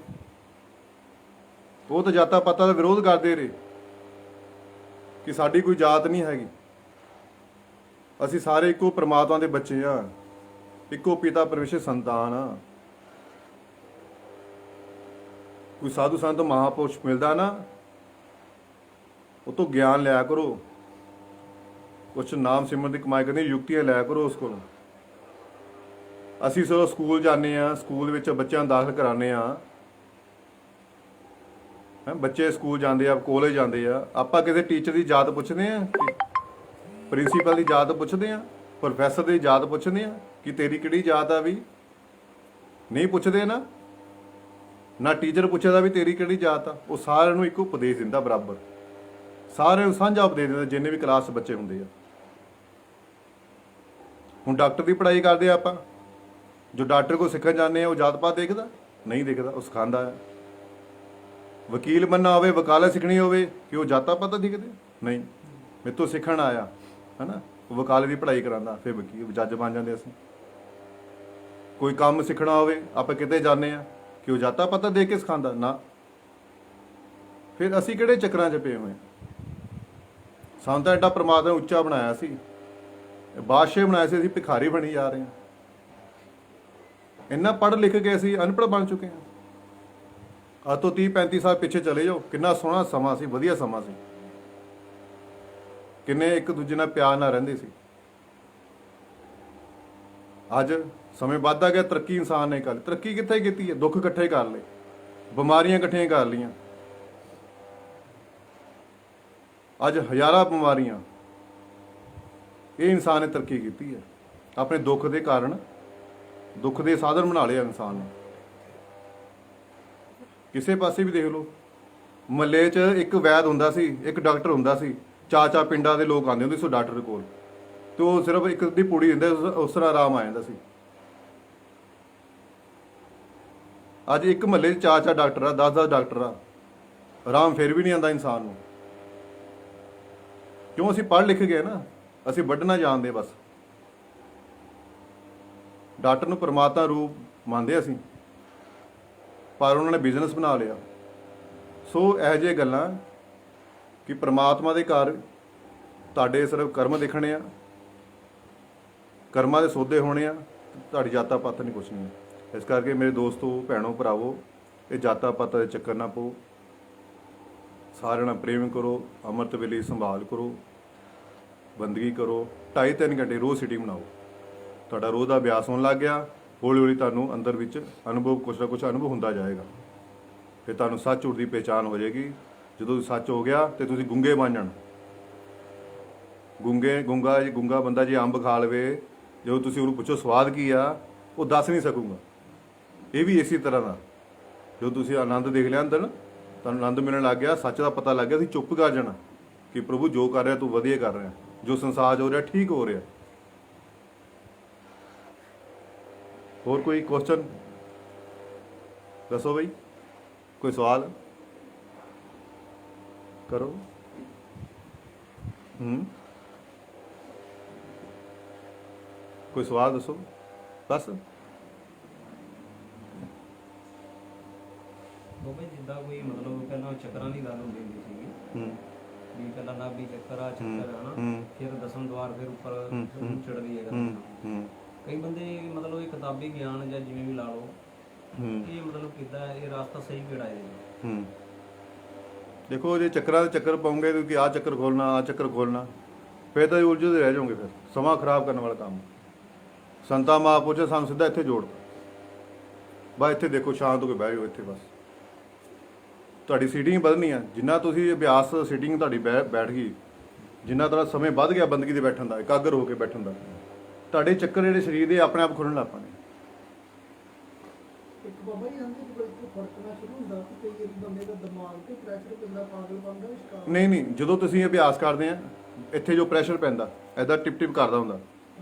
ਉਹ ਤਾਂ ਜਾਤਾਂ ਪਾਤਾਂ ਦਾ ਵਿਰੋਧ ਕਰਦੇ ਰਹੇ ਕਿ ਸਾਡੀ ਕੋਈ ਜਾਤ ਨਹੀਂ ਹੈਗੀ, ਅਸੀਂ ਸਾਰੇ ਇੱਕੋ ਪ੍ਰਮਾਤਮਾ ਦੇ ਬੱਚੇ ਆ, ਇੱਕੋ ਪਿਤਾ ਪਰਮੇਸ਼ਰ ਸੰਤਾਨ ਆ। ਕੋਈ ਸਾਧੂ ਸੰਤ ਮਹਾਂਪੁਰਸ਼ ਮਿਲਦਾ ਨਾ, ਉਹ ਤੋਂ ਗਿਆਨ ਲਿਆ ਕਰੋ, ਕੁਛ ਨਾਮ ਸਿਮਰਨ ਦੀ ਕਮਾਈ ਕਰਨੀ, ਯੁਕਤੀਆਂ ਲਿਆ ਕਰੋ ਉਸ ਕੋਲੋਂ। ਅਸੀਂ ਸੋ ਸਕੂਲ ਜਾਂਦੇ ਆ, ਸਕੂਲ ਵਿੱਚ ਬੱਚਿਆਂ ਨੂੰ ਦਾਖਲ ਕਰਾਉਂਦੇ ਆ, ਬੱਚੇ ਸਕੂਲ ਜਾਂਦੇ ਆ, ਕਾਲਜ ਜਾਂਦੇ ਆ, ਆਪਾਂ ਕਿਸੇ ਟੀਚਰ ਦੀ ਜਾਤ ਪੁੱਛਦੇ ਆ, ਪ੍ਰਿੰਸੀਪਲ ਦੀ ਜਾਤ ਪੁੱਛਦੇ ਆ, ਪ੍ਰੋਫੈਸਰ ਦੀ ਜਾਤ ਪੁੱਛਦੇ ਆ ਕਿ ਤੇਰੀ ਕਿਹੜੀ ਜਾਤ ਆ? ਵੀ ਨਹੀਂ ਪੁੱਛਦੇ ਨਾ ਟੀਚਰ ਪੁੱਛਦਾ ਵੀ ਤੇਰੀ ਕਿਹੜੀ ਜਾਤ ਆ। ਉਹ ਸਾਰਿਆਂ ਨੂੰ ਇੱਕੋ ਉਪਦੇਸ਼ ਦਿੰਦਾ, ਬਰਾਬਰ ਸਾਰਿਆਂ ਨੂੰ ਸਾਂਝਾ ਉਪਦੇਸ਼ ਦਿੰਦਾ, ਜਿੰਨੇ ਵੀ ਕਲਾਸ ਬੱਚੇ ਹੁੰਦੇ ਆ। ਹੁਣ ਡਾਕਟਰ ਦੀ ਪੜ੍ਹਾਈ ਕਰਦੇ ਆ ਆਪਾਂ, ਜੋ ਡਾਕਟਰ ਕੋਲ ਸਿੱਖਣ ਜਾਂਦੇ ਆ ਉਹ ਜਾਤ ਪਾਤ ਦੇਖਦਾ ਨਹੀਂ, ਦੇਖਦਾ, ਉਹ ਸਿਖਾਉਂਦਾ ਆ। ਵਕੀਲ ਬਣਨਾ ਹੋਵੇ, ਵਕਾਲਤ ਸਿੱਖਣੀ ਹੋਵੇ, ਕਿ ਉਹ ਜਾਤਾਂ ਪਾਤਾਂ ਦਿਖਦੇ ਨਹੀਂ, ਮੇਰੇ ਤੋਂ ਸਿੱਖਣ ਆਇਆ ਹੈ ਨਾ, ਉਹ ਵਕਾਲਤ ਦੀ ਪੜ੍ਹਾਈ ਕਰਾਉਂਦਾ, ਫਿਰ ਵਕੀਲ ਜੱਜ ਬਣ ਜਾਂਦੇ ਅਸੀਂ। ਕੋਈ ਕੰਮ ਸਿੱਖਣਾ ਹੋਵੇ, ਆਪਾਂ ਕਿਤੇ ਜਾਂਦੇ ਆ ਕਿ ਉਹ ਜਾਤਾਂ ਪਾਤਾਂ ਦੇਖ ਕੇ ਸਿਖਾਉਂਦਾ ਨਾ। ਫਿਰ ਅਸੀਂ ਕਿਹੜੇ ਚੱਕਰਾਂ 'ਚ ਪਏ ਹੋਏ? ਸਾਨੂੰ ਤਾਂ ਐਡਾ ਪਰਮਾਤਮਾ ਨੇ ਉੱਚਾ ਬਣਾਇਆ ਸੀ, ਬਾਦਸ਼ਾਹ ਬਣਾਇਆ ਸੀ, ਅਸੀਂ ਭਿਖਾਰੀ ਬਣੀ ਜਾ ਰਹੇ ਹਾਂ। ਇੰਨਾ ਪੜ੍ਹ ਲਿਖ ਕੇ ਅਸੀਂ ਅਨਪੜ੍ਹ ਬਣ ਚੁੱਕੇ ਹਾਂ। ਅੱਜ ਤੋਂ 30-35 ਸਾਲ ਪਿੱਛੇ ਚਲੇ ਜਾਓ, ਕਿੰਨਾ ਸੋਹਣਾ ਸਮਾਂ ਸੀ, ਵਧੀਆ ਸਮਾਂ ਸੀ, ਕਿੰਨੇ ਇੱਕ ਦੂਜੇ ਨਾਲ ਪਿਆਰ ਨਾਲ ਰਹਿੰਦੇ ਸੀ। ਅੱਜ ਸਮੇਂ ਵੱਧਦਾ ਗਿਆ, ਤਰੱਕੀ ਇਨਸਾਨ ਨੇ ਕਰ ਲਈ। ਤਰੱਕੀ ਕਿੱਥੇ ਕੀਤੀ ਹੈ? ਦੁੱਖ ਇਕੱਠੇ ਕਰ ਲਏ, ਬਿਮਾਰੀਆਂ ਇਕੱਠੀਆਂ ਕਰ ਲਈਆਂ। ਅੱਜ ਹਜ਼ਾਰਾਂ ਬਿਮਾਰੀਆਂ, ਇਹ ਇਨਸਾਨ ਨੇ ਤਰੱਕੀ ਕੀਤੀ ਹੈ। ਆਪਣੇ ਦੁੱਖ ਦੇ ਕਾਰਨ, ਦੁੱਖ ਦੇ ਸਾਧਨ ਬਣਾ ਲਿਆ ਇਨਸਾਨ ਨੇ। ਕਿਸੇ ਪਾਸੇ ਵੀ ਦੇਖ ਲਓ, ਮਹੱਲੇ 'ਚ ਇੱਕ ਵੈਦ ਹੁੰਦਾ ਸੀ, ਇੱਕ ਡਾਕਟਰ ਹੁੰਦਾ ਸੀ, ਚਾਚਾ ਪਿੰਡਾਂ ਦੇ ਲੋਕ ਆਉਂਦੇ ਹੁੰਦੇ ਸੀ ਡਾਕਟਰ ਕੋਲ, ਤੇ ਉਹ ਸਿਰਫ ਇੱਕ ਦੀ ਪੂੜੀ ਦਿੰਦੇ, ਉਸ ਤਰ੍ਹਾਂ ਆਰਾਮ ਆ ਜਾਂਦਾ ਸੀ। ਅੱਜ ਇੱਕ ਮਹੱਲੇ 'ਚ ਚਾਚਾ ਡਾਕਟਰ ਆ, 10-10 ਡਾਕਟਰ ਆ, ਆਰਾਮ ਫਿਰ ਵੀ ਨਹੀਂ ਆਉਂਦਾ ਇਨਸਾਨ ਨੂੰ। ਕਿਉਂ? ਅਸੀਂ ਪੜ੍ਹ ਲਿਖ ਗਏ ਨਾ, ਅਸੀਂ ਵੱਢਣਾ ਜਾਣਦੇ ਬਸ। ਡਾਕਟਰ ਨੂੰ ਪਰਮਾਤਮਾ ਰੂਪ ਮੰਨਦੇ ਅਸੀਂ, ਪਰ ਉਹਨਾਂ ਨੇ ਬਿਜ਼ਨਸ ਬਣਾ ਲਿਆ। ਸੋ ਇਹੋ ਜਿਹੀਆਂ ਗੱਲਾਂ ਕਿ ਪਰਮਾਤਮਾ ਦੇ ਘਰ ਤੁਹਾਡੇ ਸਿਰਫ ਕਰਮ ਦੇਖਣੇ ਆ, ਕਰਮਾਂ ਦੇ ਸੌਦੇ ਹੋਣੇ ਆ, ਤੁਹਾਡੀ ਜਾਤਾਂ ਪਾਤਾਂ ਨਹੀਂ ਕੁਛ ਨਹੀਂ। ਇਸ ਕਰਕੇ ਮੇਰੇ ਦੋਸਤੋ, ਭੈਣੋ, ਭਰਾਵੋ, ਇਹ ਜਾਤਾਂ ਪਾਤਾਂ ਦੇ ਚੱਕਰ ਨਾ ਪਾਓ। ਸਾਰਿਆਂ ਨਾਲ ਪ੍ਰੇਮ ਕਰੋ, ਅੰਮ੍ਰਿਤ ਵੇਲੇ ਸੰਭਾਲ ਕਰੋ, ਬੰਦਗੀ ਕਰੋ, 2.5-3 ਘੰਟੇ ਰੋਜ਼ ਸਿਟਿੰਗ ਬਣਾਓ। ਤੁਹਾਡਾ ਰੋਜ਼ ਦਾ ਅਭਿਆਸ ਹੋਣ ਲੱਗ ਗਿਆ, ਹੌਲੀ ਹੌਲੀ ਤੁਹਾਨੂੰ ਅੰਦਰ ਵਿੱਚ ਅਨੁਭਵ, ਕੁਛ ਨਾ ਕੁਛ ਅਨੁਭਵ ਹੁੰਦਾ ਜਾਏਗਾ। ਫਿਰ ਤੁਹਾਨੂੰ ਸੱਚ ਝੂਠ ਦੀ ਪਹਿਚਾਣ ਹੋ ਜਾਏਗੀ। ਜਦੋਂ ਸੱਚ ਹੋ ਗਿਆ ਤੇ ਤੁਸੀਂ ਗੁੰਗੇ ਬਣ ਜਾਣ। ਗੁੰਗਾ ਬੰਦਾ ਜੇ ਅੰਬ ਖਾ ਲਵੇ, ਜਦੋਂ ਤੁਸੀਂ ਉਹਨੂੰ ਪੁੱਛੋ ਸਵਾਦ ਕੀ ਆ, ਉਹ ਦੱਸ ਨਹੀਂ ਸਕੂਗਾ। ਇਹ ਵੀ ਇਸੇ ਤਰ੍ਹਾਂ ਦਾ, ਜਦੋਂ ਤੁਸੀਂ ਆਨੰਦ ਦੇਖ ਲਿਆ ਅੰਦਰ, ਤੁਹਾਨੂੰ ਆਨੰਦ ਮਿਲਣ ਲੱਗ ਗਿਆ, ਸੱਚ ਦਾ ਪਤਾ ਲੱਗ ਗਿਆ, ਤੁਸੀਂ ਚੁੱਪ ਕਰ ਜਾਣਾ ਕਿ ਪ੍ਰਭੂ ਜੋ ਕਰ ਰਿਹਾ ਤੂੰ ਵਧੀਆ ਕਰ ਰਿਹਾ, ਜੋ ਸੰਸਾਰ 'ਚ ਹੋ ਰਿਹਾ ਠੀਕ ਹੋ ਰਿਹਾ। ਹੋਰ ਕੋਈ ਕੁਐਸਚਨ ਦੱਸੋ ਬਈ, ਕੋਈ ਸਵਾਲ ਕਰੋ। ਕੋਈ ਸਵਾਲ ਦੱਸੋ ਬਸ। ਬਾਬਾ ਜੀ ਜਿੱਦਾਂ ਕੋਈ ਮਤਲਬ ਪਹਿਲਾਂ ਚੱਕਰਾਂ ਦੀ ਗੱਲ ਹੁੰਦੀ ਸੀਗੀ ਵੀ ਪਹਿਲਾਂ ਨਾਭੀ ਚੱਕਰ ਆ ਚੱਕਰ ਹੈ ਨਾ, ਫਿਰ ਦਸਮ ਦੁਆਰ, ਫਿਰ ਉੱਪਰ ਚੜ੍ਹਦੀ ਹੈ। ਕਈ ਬੰਦੇ ਮਤਲਬ ਇਹ ਕਿਤਾਬੀ ਗਿਆਨ ਜਾਂ ਜਿਵੇਂ ਵੀ ਲਾ ਲਓ, ਇਹ ਮਤਲਬ ਕਿੱਦਾਂ ਇਹ ਰਸਤਾ ਸਹੀ ਕਿਹੜਾ ਹੈ? ਦੇਖੋ ਜੇ ਚੱਕਰਾਂ ਦੇ ਚੱਕਰ ਪਾਉਂਗੇ ਕਿ ਆਹ ਚੱਕਰ ਖੋਲਣਾ, ਆਹ ਚੱਕਰ ਖੋਲਣਾ, ਫਿਰ ਤਾਂ ਉਲਝਦੇ ਰਹਿ ਜਾਓਗੇ। ਫਿਰ ਸਮਾਂ ਖਰਾਬ ਕਰਨ ਵਾਲਾ ਕੰਮ। ਸੰਤਾਂ ਮਹਾਂਪੁਰਸ਼ਾਂ ਸਾਨੂੰ ਸਿੱਧਾ ਇੱਥੇ ਜੋੜਤਾ, ਬਸ ਇੱਥੇ ਦੇਖੋ, ਸ਼ਾਂਤ ਹੋ ਕੇ ਬਹਿ ਜਾਓ ਇੱਥੇ। ਬਸ ਤੁਹਾਡੀ ਸੀਟਿੰਗ ਵਧਣੀ ਆ, ਜਿੰਨਾ ਤੁਸੀਂ ਅਭਿਆਸ, ਸੀਟਿੰਗ ਤੁਹਾਡੀ ਬੈਠ ਗਈ, ਜਿੰਨਾ ਤੁਹਾਡਾ ਸਮੇਂ ਵੱਧ ਗਿਆ ਬੰਦਗੀ ਦੇ ਬੈਠਣ ਦਾ, ਇਕਾਗਰ ਹੋ ਕੇ ਬੈਠਣ ਦਾ, ਤੁਹਾਡੇ ਚੱਕਰ ਜਿਹੜੇ ਸਰੀਰ ਦੇ ਆਪਣੇ ਆਪ ਖੁੱਲਣ ਲੱਗ ਪੈਣੇ। ਇੱਕ ਬਾਬਾ ਜੀ ਹੰਦੇ ਕੋਈ ਫੜਕਣਾ ਸ਼ੁਰੂ ਹੁੰਦਾ ਕਿ ਕਈ ਬੰਦੇ ਦਾ ਦਿਮਾਗ ਤੇ ਪ੍ਰੈਸ਼ਰ ਪੈਂਦਾ, ਪਾਗਲਪਨ ਦਾ ਸ਼ਿਕਾਰ। ਨਹੀਂ, ਜਦੋਂ ਤੁਸੀਂ ਅਭਿਆਸ ਕਰਦੇ ਆ, ਇੱਥੇ ਜੋ ਪ੍ਰੈਸ਼ਰ ਪੈਂਦਾ ਐਦਾਂ ਟਿਪ ਟਿਪ ਕਰਦਾ ਹੁੰਦਾ,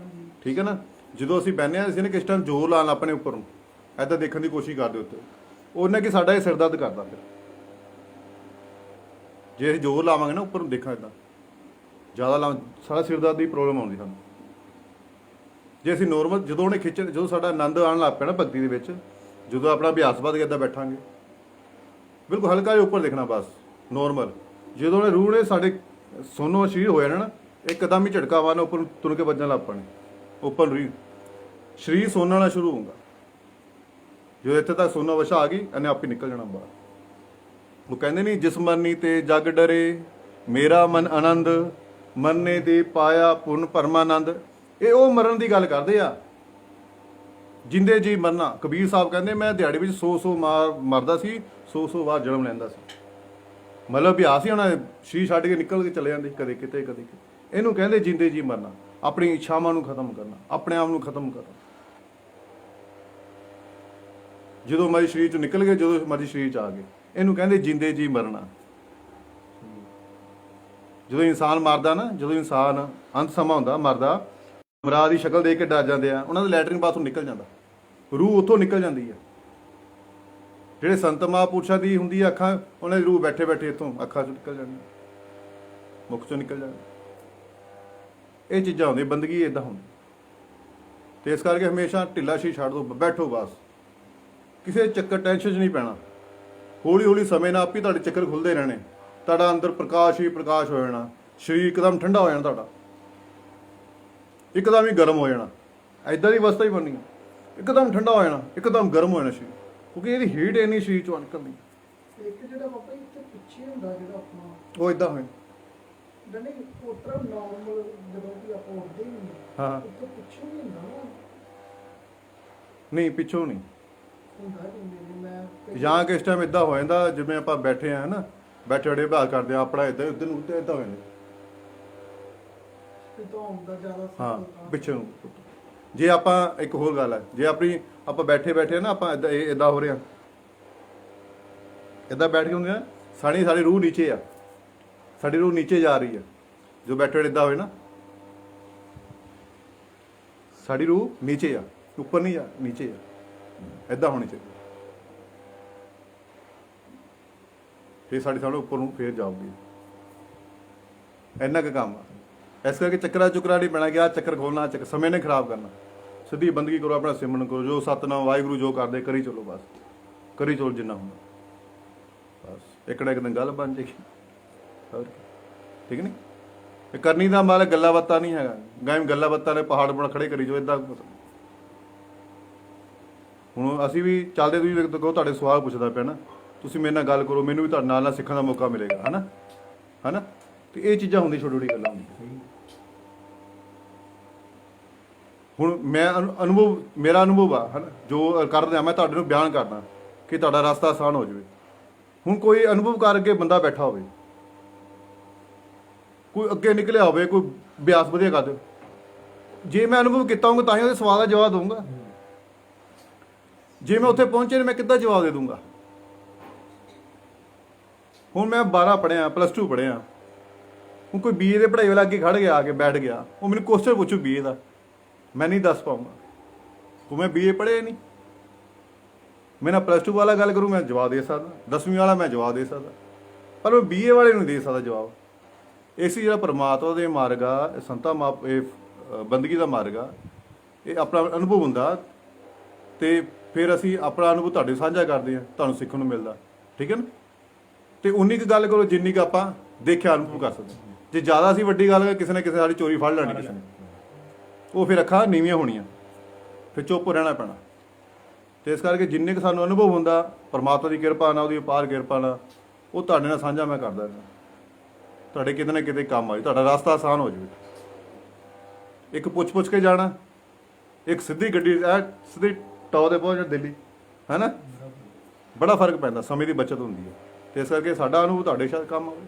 ਠੀਕ ਹੈ ਨਾ। ਜਦੋਂ ਅਸੀਂ ਬਹਿੰਦੇ ਹਾਂ, ਅਸੀਂ ਨੇ ਕਿਸ ਟਾਈਮ ਜ਼ੋਰ ਲਾਉਣ ਆਪਣੇ ਉੱਪਰ ਨੂੰ ਐਦਾਂ ਦੇਖਣ ਦੀ ਕੋਸ਼ਿਸ਼ ਕਰਦੇ ਉੱਤੇ, ਉਹਨਾਂ ਕਿ ਸਾਡਾ ਇਹ ਸਿਰ ਦਰਦ ਕਰਦਾ। ਫਿਰ ਜੇ ਅਸੀਂ ਜ਼ੋਰ ਲਾਵਾਂਗੇ ਨਾ ਉੱਪਰ ਨੂੰ ਦੇਖਾਂ, ਇੱਦਾਂ ਜ਼ਿਆਦਾ ਲਾ, ਸਾਡਾ ਸਿਰ ਦਰਦ ਦੀ ਪ੍ਰੋਬਲਮ ਆਉਂਦੀ ਸਾਨੂੰ। ਜੇ ਅਸੀਂ ਨੋਰਮਲ, ਜਦੋਂ ਉਹਨੇ ਖਿੱਚਣ, ਜਦੋਂ ਸਾਡਾ ਆਨੰਦ ਆਉਣ ਲੱਗ ਪਿਆ ਨਾ ਭਗਤੀ ਦੇ ਵਿੱਚ, ਜਦੋਂ ਆਪਣਾ ਅਭਿਆਸ ਵੱਧ ਗਿਆ, ਇੱਦਾਂ ਬੈਠਾਂਗੇ ਬਿਲਕੁਲ ਹਲਕਾ ਜਿਹਾ ਉੱਪਰ ਦੇਖਣਾ, ਬਸ ਨੋਰਮਲ। ਜਦੋਂ ਉਹਨੇ ਰੂਹ ਨੇ ਸਾਡੇ ਸੋਨੋ ਸਰੀਰ ਹੋ ਜਾਣਾ ਨਾ, ਇੱਕਦਮ ਹੀ ਝਟਕਾ ਮਾਰਨਾ, ਉੱਪਰ ਤੁਰ ਕੇ ਵੱਜਣ ਲੱਗ ਪੈਣੇ, ਉੱਪਰ ਸਰੀਰ ਸੋਨਾ ਵਾਲਾ ਸ਼ੁਰੂ ਹੋਊਗਾ। ਜਦੋਂ ਇੱਥੇ ਤੱਕ ਸੋਨਾ ਵਸ਼ਾ ਆ ਗਈ, ਇਹਨੇ ਆਪੇ ਨਿਕਲ ਜਾਣਾ ਬਾਹਰ। ਉਹ ਕਹਿੰਦੇ ਨਹੀਂ, ਜਿਸ ਮਰਨੀ ਤੇ ਜਗ ਡਰੇ, ਮੇਰਾ ਮਨ ਆਨੰਦ, ਮਰਨੇ ਤੇ ਪਾਇਆ ਪੂਰਨ ਪਰਮਾਨੰਦ। ਇਹ ਉਹ ਮਰਨ ਦੀ ਗੱਲ ਕਰਦੇ ਆ, ਜਿੰਦੇ ਜੀ ਮਰਨਾ। ਕਬੀਰ ਸਾਹਿਬ ਕਹਿੰਦੇ ਮੈਂ ਦਿਹਾੜੀ ਵਿੱਚ 100 ਮਰਦਾ ਸੀ, 100 ਵਾਰ ਜਨਮ ਲੈਂਦਾ ਸੀ। ਮਤਲਬ ਅਭਿਆਸ ਹੀ ਹੋਣਾ, ਸ਼ੀਸ਼ ਛੱਡ ਕੇ ਨਿਕਲ ਕੇ ਚਲੇ ਜਾਂਦੇ, ਕਦੇ ਕਿਤੇ ਕਦੇ ਕਿਤੇ। ਇਹਨੂੰ ਕਹਿੰਦੇ ਜਿੰਦੇ ਜੀ ਮਰਨਾ, ਆਪਣੀ ਇੱਛਾਵਾਂ ਨੂੰ ਖਤਮ ਕਰਨਾ, ਆਪਣੇ ਆਪ ਨੂੰ ਖਤਮ ਕਰਨਾ। ਜਦੋਂ ਮਰਜ਼ੀ ਸਰੀਰ ਚੋਂ ਨਿਕਲ ਗਏ, ਜਦੋਂ ਮਰਜ਼ੀ ਸਰੀਰ ਚ ਆ ਗਏ, ਇਹਨੂੰ ਕਹਿੰਦੇ ਜਿੰਦੇ ਜੀ ਮਰਨਾ। ਜਦੋਂ ਇਨਸਾਨ ਮਰਦਾ ਨਾ, ਜਦੋਂ ਇਨਸਾਨ ਅੰਤ ਸਮਾਂ ਹੁੰਦਾ ਮਰਦਾ, ਮਰਾਦ ਦੀ ਸ਼ਕਲ ਦੇਖ ਕੇ ਡਰ ਜਾਂਦੇ ਆ, ਉਹਨਾਂ ਦਾ ਲੈਟਰਿਨ ਬਾਥਰੂਮ ਨਿਕਲ ਜਾਂਦਾ, ਰੂਹ ਉੱਥੋਂ ਨਿਕਲ ਜਾਂਦੀ ਆ। ਜਿਹੜੇ ਸੰਤ ਮਹਾਂਪੁਰਸ਼ਾਂ ਦੀ ਹੁੰਦੀ ਆ ਅੱਖਾਂ, ਉਹਨਾਂ ਦੀ ਰੂਹ ਬੈਠੇ ਬੈਠੇ ਇੱਥੋਂ ਅੱਖਾਂ ਚੋਂ ਨਿਕਲ ਜਾਣੀ, ਮੁੱਖ ਚੋਂ ਨਿਕਲ ਜਾਣੀ। ਇਹ ਚੀਜ਼ਾਂ ਹੁੰਦੀਆਂ, ਬੰਦਗੀ ਇੱਦਾਂ ਹੁੰਦੀ। ਤੇ ਇਸ ਕਰਕੇ ਹਮੇਸ਼ਾ ਢਿੱਲਾ ਸ਼ੀਸ਼ ਛੱਡ ਦਿਓ, ਬੈਠੋ ਬਸ, ਕਿਸੇ ਚੱਕਰ ਟੈਨਸ਼ਨ 'ਚ ਨਹੀਂ ਪੈਣਾ। ਹੌਲੀ ਹੌਲੀ ਸਮੇਂ ਨਾਲ ਆਪੇ ਤੁਹਾਡੇ ਚੱਕਰ ਖੁੱਲ੍ਹਦੇ ਰਹਿਣੇ, ਤੁਹਾਡਾ ਅੰਦਰ ਪ੍ਰਕਾਸ਼ ਹੀ ਪ੍ਰਕਾਸ਼ ਹੋ ਜਾਣਾ, ਸਰੀਰ ਇੱਕਦਮ ਠੰਡਾ ਹੋ ਜਾਣਾ, ਤੁਹਾਡਾ ਇੱਕਦਮ ਹੀ ਗਰਮ ਹੋ ਜਾਣਾ। ਐਦਾਂ ਦੀ ਅਵਸਥਾ ਹੀ ਬਣਨੀ, ਇੱਕਦਮ ਠੰਡਾ ਹੋ ਜਾਣਾ, ਇੱਕਦਮ ਗਰਮ ਹੋ ਜਾਣਾ ਸਰੀਰ, ਕਿਉਂਕਿ ਇਹਦੀ ਹੀਟ ਇੰਨੀ ਸਰੀਰ ਚੋਂ ਨਿਕਲਦੀ। ਇੱਕ ਜਿਹੜਾ ਬਾਬਾ ਜੀ ਇੱਥੇ ਪਿੱਛੇ ਹੁੰਦਾ, ਜਿਹੜਾ ਆਪਣਾ ਉਹ ਇੱਦਾਂ ਹੋਏ ਨਹੀਂ ਉਤਰਾ ਨਾਰਮਲ, ਜਦੋਂ ਕਿ ਆਪਾਂ ਉੱਠਦੇ ਹੀ ਨਹੀਂ, ਹਾਂ, ਉੱਥੇ ਪਿੱਛੋਂ ਵੀ ਹੁੰਦਾ ਨਾ। ਨਹੀਂ ਪਿੱਛੋਂ ਨਹੀਂ ਹੁੰਦਾ ਜਿਵੇਂ ਮੈਂ ਜਾਂ ਕਿਸ ਟਾਈਮ ਇੱਦਾਂ ਹੋ ਜਾਂਦਾ, ਜਿਵੇਂ ਆਪਾਂ ਬੈਠੇ ਆ ਨਾ, ਬੈਠੇ ਬੜੇ ਅਭਿਆਸ ਕਰਦੇ ਆ ਆਪਣਾ, ਇੱਦਾਂ ਉੱਧਰ ਨੂੰ ਉੱਤੇ ਇੱਦਾਂ ਹੋ ਜਾਂਦਾ। ਹਾਂ, ਪਿੱਛੇ ਨੂੰ। ਜੇ ਆਪਾਂ ਇੱਕ ਹੋਰ ਗੱਲ ਹੈ, ਜੇ ਆਪਣੀ ਆਪਾਂ ਬੈਠੇ ਨਾ, ਆਪਾਂ ਇੱਦਾਂ ਹੋ ਰਿਹਾ, ਇੱਦਾਂ ਬੈਠ ਕੇ ਹੁੰਦੇ ਆ, ਸਾਡੀ ਰੂਹ ਨੀਚੇ ਆ, ਸਾਡੀ ਰੂਹ ਨੀਚੇ ਜਾ ਰਹੀ ਆ। ਜੋ ਬੈਠੇ ਇੱਦਾਂ ਹੋਏ ਨਾ, ਸਾਡੀ ਰੂਹ ਨੀਚੇ ਆ, ਉੱਪਰ ਨਹੀਂ ਆ, ਨੀਚੇ ਆ, ਇੱਦਾਂ ਹੋਣੀ ਚਾਹੀਦੀ। ਫਿਰ ਸਾਡੇ ਉੱਪਰ ਨੂੰ ਫੇਰ ਜਾਊਗੀ। ਇੰਨਾ ਕੁ ਕੰਮ ਆ। ਇਸ ਕਰਕੇ ਚੱਕਰਾਂ ਚੁਕਰਾਂ ਨਹੀਂ ਪੈਣਾ ਕਿ ਆਹ ਚੱਕਰ ਖੋਲਣਾ, ਚੱਕਰ ਸਮੇਂ ਨੇ ਖਰਾਬ ਕਰਨਾ। ਸਿੱਧੀ ਬੰਦਗੀ ਕਰੋ, ਆਪਣਾ ਸਿਮਰਨ ਕਰੋ, ਜੋ ਸਤਨਾਮ ਵਾਹਿਗੁਰੂ ਜੋ ਕਰਦੇ ਕਰੀ ਚਲੋ, ਬਸ ਕਰੀ ਚਲੋ ਜਿੰਨਾ ਹੁੰਦਾ, ਬਸ ਇੱਕ ਨਾ ਇੱਕ ਦਿਨ ਗੱਲ ਬਣ ਜਾਏਗੀ। ਹੋਰ ਠੀਕ ਨਹੀਂ, ਇਹ ਕਰਨੀ ਦਾ ਮਾਲ ਗੱਲਾਂ ਬਾਤਾਂ ਨਹੀਂ ਹੈਗਾ। ਗਾਇਮ ਗੱਲਾਂ ਬਾਤਾਂ ਨੇ ਪਹਾੜ ਬਣਾ ਖੜੇ ਕਰੀ ਜੋ, ਇੱਦਾਂ। ਹੁਣ ਅਸੀਂ ਵੀ ਚੱਲਦੇ, ਤੁਸੀਂ ਕਹੋ ਤੁਹਾਡੇ ਸਵਾਲ ਪੁੱਛਦਾ ਪਿਆ ਨਾ, ਤੁਸੀਂ ਮੇਰੇ ਨਾਲ ਗੱਲ ਕਰੋ, ਮੈਨੂੰ ਵੀ ਤੁਹਾਡੇ ਨਾਲ ਸਿੱਖਣ ਦਾ ਮੌਕਾ ਮਿਲੇਗਾ, ਹਨਾ ਹਨਾ। ਤੇ ਇਹ ਚੀਜ਼ਾਂ ਹੁੰਦੀਆਂ, ਛੋਟੀ ਛੋਟੀ ਗੱਲਾਂ ਹੁੰਦੀਆਂ। ਹੁਣ ਮੈਂ ਅਨੁਭਵ, ਮੇਰਾ ਅਨੁਭਵ ਆ ਹਨਾ, ਜੋ ਕਰਦੇ ਆ ਮੈਂ ਤੁਹਾਡੇ ਨੂੰ ਬਿਆਨ ਕਰਦਾ ਕਿ ਤੁਹਾਡਾ ਰਸਤਾ ਆਸਾਨ ਹੋ ਜਾਵੇ। ਹੁਣ ਕੋਈ ਅਨੁਭਵ ਕਰਕੇ ਬੰਦਾ ਬੈਠਾ ਹੋਵੇ, ਕੋਈ ਅੱਗੇ ਨਿਕਲਿਆ ਹੋਵੇ, ਕੋਈ ਅਭਿਆਸ ਵਧੀਆ ਕਰ ਦਿਓ, ਜੇ ਮੈਂ ਅਨੁਭਵ ਕੀਤਾ ਹੋਊਗਾ ਤਾਂ ਹੀ ਉਹਦੇ ਸਵਾਲ ਦਾ ਜਵਾਬ ਦਊਂਗਾ। ਜੇ ਮੈਂ ਉੱਥੇ ਪਹੁੰਚੇ ਮੈਂ ਕਿੱਦਾਂ ਜਵਾਬ ਦੇ ਦੂੰਗਾ। ਹੁਣ ਮੈਂ 12 ਪੜ੍ਹਿਆ, +2 ਪੜ੍ਹਿਆ, ਹੁਣ ਕੋਈ BA ਦੇ ਪੜ੍ਹਾਈ ਵਾਲਾ ਅੱਗੇ ਖੜ ਗਿਆ, ਆ ਕੇ ਬੈਠ ਗਿਆ, ਉਹ ਮੈਨੂੰ ਕੁਐਸਚਨ ਪੁੱਛੂ BA ਦਾ, ਮੈਂ ਨਹੀਂ ਦੱਸ ਪਾਊਂਗਾ, ਉਹ ਮੈਂ BA ਪੜ੍ਹਿਆ ਨਹੀਂ। ਮੈਂ ਨਾ +2 ਵਾਲਾ ਗੱਲ ਕਰੂ, ਮੈਂ ਜਵਾਬ ਦੇ ਸਕਦਾ, 10ਵੀਂ ਵਾਲਾ ਮੈਂ ਜਵਾਬ ਦੇ ਸਕਦਾ, ਪਰ ਮੈਂ BA ਵਾਲੇ ਨੂੰ ਦੇ ਸਕਦਾ ਜਵਾਬ। ਇਸ ਜਿਹੜਾ ਪਰਮਾਤਮਾ ਦੇ ਮਾਰਗ ਆ, ਸੰਤਾਂ ਇਹ ਬੰਦਗੀ ਦਾ ਮਾਰਗ ਆ, ਇਹ ਆਪਣਾ ਅਨੁਭਵ ਹੁੰਦਾ, ਤੇ ਫਿਰ ਅਸੀਂ ਆਪਣਾ ਅਨੁਭਵ ਤੁਹਾਡੇ ਸਾਂਝਾ ਕਰਦੇ ਹਾਂ, ਤੁਹਾਨੂੰ ਸਿੱਖਣ ਨੂੰ ਮਿਲਦਾ, ਠੀਕ ਹੈ ਨਾ। ਤੇ ਉਨੀ ਕੁ ਗੱਲ ਕਰੋ ਜਿੰਨੀ ਕੁ ਆਪਾਂ ਦੇਖਿਆ ਅਨੁਭਵ ਕਰ ਸਕਦੇ। ਜੇ ਜ਼ਿਆਦਾ ਅਸੀਂ ਵੱਡੀ ਗੱਲ ਕਿਸੇ ਨੇ ਸਾਡੀ ਚੋਰੀ ਫੜ ਲੈਣੀ, ਕਿਸੇ ਨੇ, ਉਹ ਫਿਰ ਅੱਖਾਂ ਨੀਵੀਆਂ ਹੋਣੀਆਂ, ਫਿਰ ਚੁੱਪ ਰਹਿਣਾ ਪੈਣਾ। ਤੇ ਇਸ ਕਰਕੇ ਜਿੰਨੇ ਕੁ ਸਾਨੂੰ ਅਨੁਭਵ ਹੁੰਦਾ ਪਰਮਾਤਮਾ ਦੀ ਕਿਰਪਾ ਨਾਲ, ਉਹਦੀ ਅਪਾਰ ਕਿਰਪਾ ਨਾਲ, ਉਹ ਤੁਹਾਡੇ ਨਾਲ ਸਾਂਝਾ ਮੈਂ ਕਰਦਾ ਰਿਹਾ, ਤੁਹਾਡੇ ਕਿਤੇ ਨਾ ਕਿਤੇ ਕੰਮ ਆਏ, ਤੁਹਾਡਾ ਰਸਤਾ ਆਸਾਨ ਹੋ ਜਾਵੇ। ਇੱਕ ਪੁੱਛ ਕੇ ਜਾਣਾ, ਇੱਕ ਸਿੱਧੀ ਗੱਡੀ ਸਿੱਧੀ ਟੌਪ ਤੇ ਪਹੁੰਚ ਦਿੱਲੀ, ਹੈ ਨਾ, ਬੜਾ ਫਰਕ ਪੈਂਦਾ, ਸਮੇਂ ਦੀ ਬਚਤ ਹੁੰਦੀ ਹੈ। ਤੇ ਇਸ ਕਰਕੇ ਸਾਡਾ ਅਨੁਭਵ ਤੁਹਾਡੇ ਸ਼ਾਇਦ ਕੰਮ ਆਵੇ,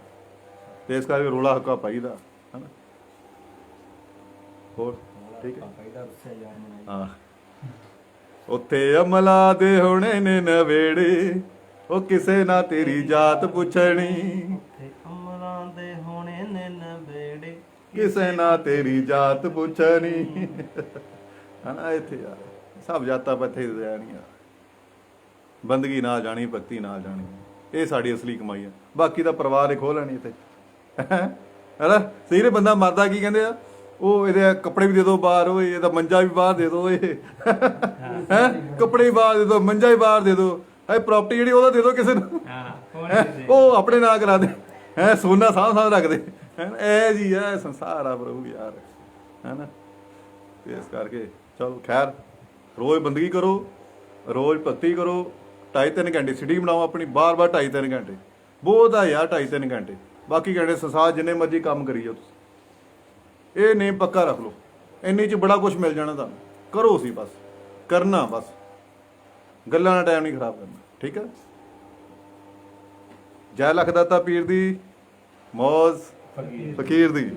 ਤੇ ਇਸ ਕਰਕੇ ਰੋਲਾ ਹੱਕਾ ਪਾਈਦਾ, ਹੈ ਨਾ। ਹੋਰ ਠੀਕ ਹੈ, ਹਾਂ। ਉੱਥੇ ਅਮਲਾ ਦੇ ਹੋਣੇ ਨੇ ਨਵੇੜੇ, ਉਹ ਕਿਸੇ ਨਾ ਤੇਰੀ ਜਾਤ ਪੁੱਛਣੀ, ਅਮਲਾਂ ਦੇ ਹੋਣੇ ਨੇ ਨਵੇੜੇ, ਕਿਸੇ ਨਾ ਤੇਰੀ ਜਾਤ ਪੁੱਛਣੀ, ਹਨਾ। ਇੱਥੇ ਯਾਰ ਸਭ ਜਾਤਾਂ ਪੱਥੇ ਜਾਣੀਆਂ, ਬੰਦਗੀ ਨਾਲ ਜਾਣੀ, ਭਗਤੀ ਨਾਲ ਜਾਣੀ, ਇਹ ਸਾਡੀ ਅਸਲੀ ਕਮਾਈ ਆ। ਬਾਕੀ ਦਾ ਪਰਿਵਾਰ ਹੀ ਖੋਹ ਲੈਣੀ ਇੱਥੇ, ਹੈਨਾ। ਸਹੀ ਨੇ, ਬੰਦਾ ਮਰਦਾ ਕੀ ਕਹਿੰਦੇ ਆ, ਉਹ ਇਹਦੇ ਕੱਪੜੇ ਵੀ ਦੇ ਦਿਓ ਬਾਹਰ, ਉਹ ਇਹਦਾ ਮੰਜਾ ਵੀ ਬਾਹਰ ਦੇ ਦਿਓ, ਇਹ ਹੈ ਕੱਪੜੇ ਵੀ ਬਾਹਰ ਦੇ ਦਿਓ, ਮੰਜਾ ਵੀ ਬਾਹਰ ਦੇ ਦਿਓ, ਹੈ ਪ੍ਰਾਪਰਟੀ ਜਿਹੜੀ ਉਹਦਾ ਦੇ ਦਿਓ ਕਿਸੇ ਨੂੰ, ਉਹ ਆਪਣੇ ਨਾਂ ਕਰਾ ਦੇ, ਹੈ ਸੋਨਾ ਸਾਂਭ ਰੱਖਦੇ, ਇਹ ਜੀ ਹੈ ਸੰਸਾਰ ਆ ਪ੍ਰਭੂ ਯਾਰ, ਹੈ ਨਾ। ਤੇ ਇਸ ਕਰਕੇ ਚਲੋ ਖੈਰ, ਰੋਜ਼ ਬੰਦਗੀ ਕਰੋ, ਰੋਜ਼ ਭਗਤੀ ਕਰੋ, 2.5-3 ਘੰਟੇ ਸਿਟੀ ਬਣਾਓ ਆਪਣੀ, ਬਾਰ-ਬਾਰ 2.5-3 ਘੰਟੇ ਬਹੁਤ ਆ ਯਾਰ, 2.5-3 ਘੰਟੇ, ਬਾਕੀ ਘੰਟੇ ਸੰਸਾਰ ਜਿੰਨੇ ਮਰਜ਼ੀ ਕੰਮ ਕਰੀ ਜਾਓ ਤੁਸੀਂ, ਇਹ ਨੇਮ ਪੱਕਾ ਰੱਖ ਲਓ, ਇੰਨੇ 'ਚ ਬੜਾ ਕੁਝ ਮਿਲ ਜਾਣਾ ਤੁਹਾਨੂੰ। ਕਰੋ ਸੀ ਬਸ, ਕਰਨਾ ਬਸ, ਗੱਲਾਂ ਨਾਲ ਟਾਈਮ ਨਹੀਂ ਖਰਾਬ ਕਰਨਾ, ਠੀਕ ਹੈ। ਜੈ ਲਖਦਾਤਾ ਪੀਰ ਦੀ, ਮੌਜ ਫਕੀਰ ਦੀ।